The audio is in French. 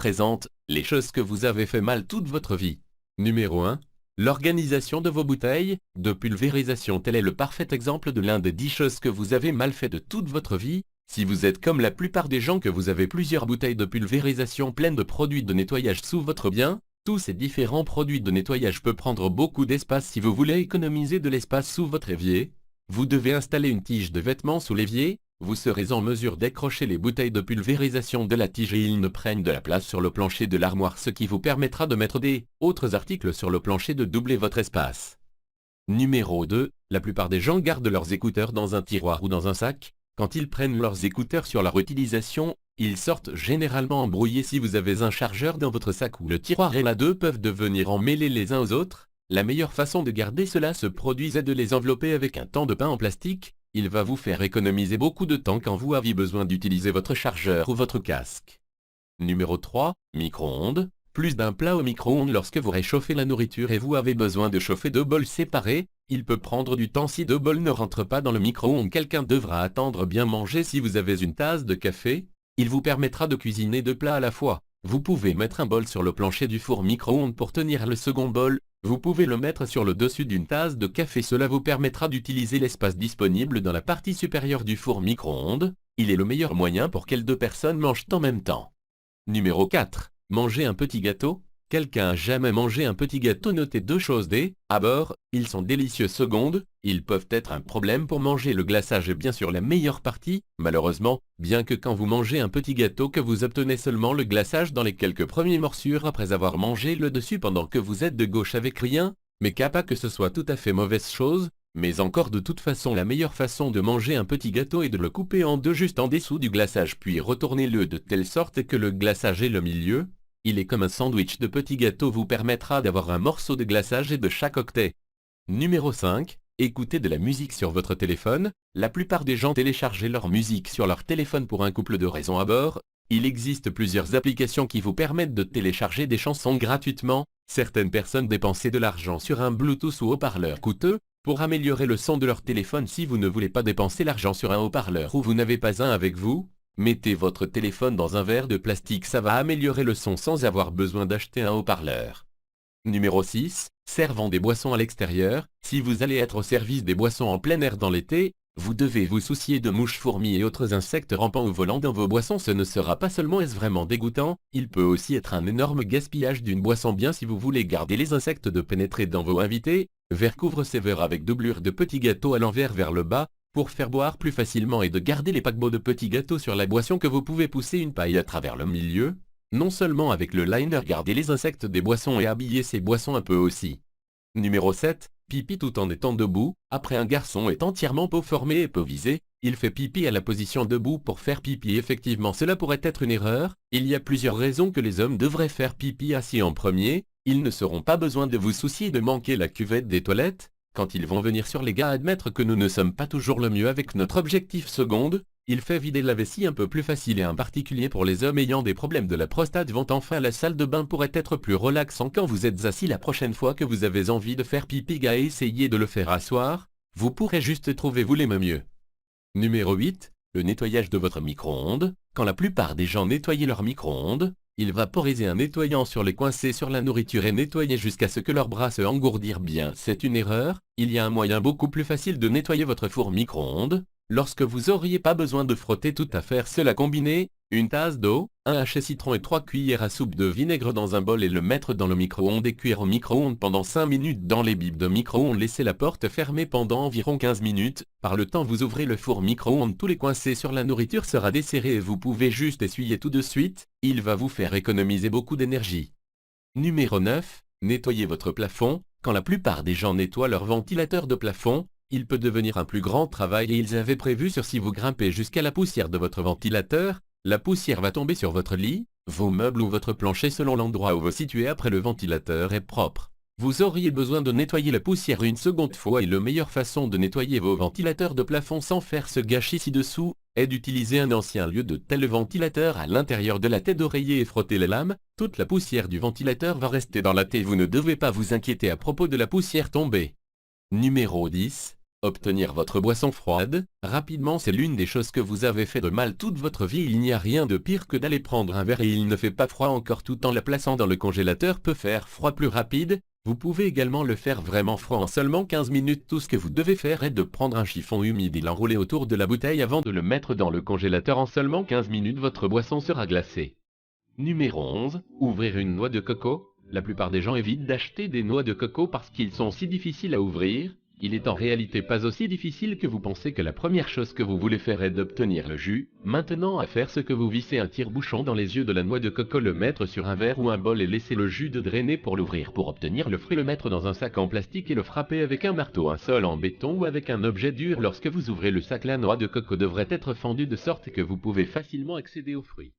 présente les choses que vous avez fait mal toute votre vie. Numéro 1. L'organisation de vos bouteilles de pulvérisation. Tel est le parfait exemple de l'un des 10 choses que vous avez mal fait de toute votre vie. Si vous êtes comme la plupart des gens que vous avez plusieurs bouteilles de pulvérisation pleines de produits de nettoyage sous votre bien, tous ces différents produits de nettoyage peuvent prendre beaucoup d'espace. Si vous voulez économiser de l'espace sous votre évier, vous devez installer une tige de vêtements sous l'évier. Vous serez en mesure d'accrocher les bouteilles de pulvérisation de la tige et ils ne prennent de la place sur le plancher de l'armoire, ce qui vous permettra de mettre des autres articles sur le plancher, de doubler votre espace. Numéro 2. La plupart des gens gardent leurs écouteurs dans un tiroir ou dans un sac. Quand ils prennent leurs écouteurs sur leur utilisation, ils sortent généralement embrouillés. Si vous avez un chargeur dans votre sac ou le tiroir et les deux peuvent devenir emmêlés les uns aux autres, la meilleure façon de garder cela ce produit est de les envelopper avec un temps de pain en plastique. Il va vous faire économiser beaucoup de temps quand vous avez besoin d'utiliser votre chargeur ou votre casque. Numéro 3. Micro-ondes. Plus d'un plat au micro-ondes. Lorsque vous réchauffez la nourriture et vous avez besoin de chauffer 2 bols séparés, il peut prendre du temps. Si 2 bols ne rentrent pas dans le micro-ondes, quelqu'un devra attendre bien manger. Si vous avez une tasse de café, il vous permettra de cuisiner 2 plats à la fois. Vous pouvez mettre un bol sur le plancher du four micro-ondes pour tenir le second bol. Vous pouvez le mettre sur le dessus d'une tasse de café. Cela vous permettra d'utiliser l'espace disponible dans la partie supérieure du four micro-ondes. Il est le meilleur moyen pour que 2 personnes mangent en même temps. Numéro 4. Manger un petit gâteau. Quelqu'un a jamais mangé un petit gâteau? Notez 2 choses. À bord, ils sont délicieux. Seconde, ils peuvent être un problème pour manger. Le glaçage est bien sûr la meilleure partie. Malheureusement, bien que quand vous mangez un petit gâteau que vous obtenez seulement le glaçage dans les quelques premières morsures après avoir mangé le dessus pendant que vous êtes de gauche avec rien, mais pas que ce soit tout à fait mauvaise chose, mais encore de toute façon la meilleure façon de manger un petit gâteau est de le couper en deux juste en dessous du glaçage puis retournez-le de telle sorte que le glaçage est le milieu. Il est comme un sandwich de petit gâteau, vous permettra d'avoir un morceau de glaçage et de chaque côté. Numéro 5. Écoutez de la musique sur votre téléphone. La plupart des gens téléchargent leur musique sur leur téléphone pour un couple de raisons à bord. Il existe plusieurs applications qui vous permettent de télécharger des chansons gratuitement. Certaines personnes dépensent de l'argent sur un Bluetooth ou haut-parleur coûteux pour améliorer le son de leur téléphone. Si vous ne voulez pas dépenser l'argent sur un haut-parleur ou vous n'avez pas un avec vous, mettez votre téléphone dans un verre de plastique, ça va améliorer le son sans avoir besoin d'acheter un haut-parleur. Numéro 6. Servant des boissons à l'extérieur. Si vous allez être au service des boissons en plein air dans l'été, vous devez vous soucier de mouches, fourmis et autres insectes rampants ou volants dans vos boissons. Ce ne sera pas seulement est-ce vraiment dégoûtant, il peut aussi être un énorme gaspillage d'une boisson. Bien si vous voulez garder les insectes de pénétrer dans vos invités, verre couvre ces verres avec doublure de petits gâteaux à l'envers vers le bas, pour faire boire plus facilement et de garder les paquebots de petits gâteaux sur la boisson que vous pouvez pousser une paille à travers le milieu. Non seulement avec le liner gardez les insectes des boissons et habillez ces boissons un peu aussi. Numéro 7. Pipi tout en étant debout. Après un garçon est entièrement peau formée et peau visée, il fait pipi à la position debout pour faire pipi. Effectivement cela pourrait être une erreur. Il y a plusieurs raisons que les hommes devraient faire pipi assis en premier. Ils ne seront pas besoin de vous soucier de manquer la cuvette des toilettes. Quand ils vont venir sur les gars, admettre que nous ne sommes pas toujours le mieux avec notre objectif. Seconde, il fait vider la vessie un peu plus facile et en particulier pour les hommes ayant des problèmes de la prostate vont enfin la salle de bain pourrait être plus relaxant quand vous êtes assis. La prochaine fois que vous avez envie de faire pipi gars, essayez de le faire asseoir, vous pourrez juste trouver vous les mieux. Numéro 8. Le nettoyage de votre micro-ondes. Quand la plupart des gens nettoient leur micro-ondes, ils vaporisent un nettoyant sur les coincés sur la nourriture et nettoyer jusqu'à ce que leurs bras se engourdirent bien. C'est une erreur. Il y a un moyen beaucoup plus facile de nettoyer votre four micro-ondes. Lorsque vous auriez pas besoin de frotter tout à faire cela, combinez une tasse d'eau, un hachis citron et 3 cuillères à soupe de vinaigre dans un bol et le mettre dans le micro-ondes et cuire au micro-ondes pendant 5 minutes dans les bibes de micro-ondes. Laissez la porte fermée pendant environ 15 minutes. Par le temps vous ouvrez le four micro-ondes, tous les coincés sur la nourriture sera desserré et vous pouvez juste essuyer tout de suite. Il va vous faire économiser beaucoup d'énergie. Numéro 9. Nettoyez votre plafond. Quand la plupart des gens nettoient leur ventilateur de plafond, il peut devenir un plus grand travail et ils avaient prévu sur si vous grimpez jusqu'à la poussière de votre ventilateur, la poussière va tomber sur votre lit, vos meubles ou votre plancher selon l'endroit où vous situez après le ventilateur est propre. Vous auriez besoin de nettoyer la poussière une seconde fois et la meilleure façon de nettoyer vos ventilateurs de plafond sans faire ce gâchis ci-dessous est d'utiliser un ancien lieu de tel ventilateur à l'intérieur de la tête d'oreiller et frotter les lames. Toute la poussière du ventilateur va rester dans la tête. Vous ne devez pas vous inquiéter à propos de la poussière tombée. Numéro 10. Obtenir votre boisson froide, rapidement, c'est l'une des choses que vous avez fait de mal toute votre vie. Il n'y a rien de pire que d'aller prendre un verre et il ne fait pas froid encore tout en la plaçant dans le congélateur peut faire froid plus rapide. Vous pouvez également le faire vraiment froid en seulement 15 minutes. Tout ce que vous devez faire est de prendre un chiffon humide et l'enrouler autour de la bouteille avant de le mettre dans le congélateur. En seulement 15 minutes, votre boisson sera glacée. Numéro 11. Ouvrir une noix de coco. La plupart des gens évitent d'acheter des noix de coco parce qu'ils sont si difficiles à ouvrir. Il est en réalité pas aussi difficile que vous pensez. Que la première chose que vous voulez faire est d'obtenir le jus. Maintenant, à faire ce que vous vissez un tire-bouchon dans les yeux de la noix de coco, le mettre sur un verre ou un bol et laisser le jus de drainer. Pour l'ouvrir, pour obtenir le fruit, le mettre dans un sac en plastique et le frapper avec un marteau, un sol en béton ou avec un objet dur. Lorsque vous ouvrez le sac, la noix de coco devrait être fendue de sorte que vous pouvez facilement accéder au fruit.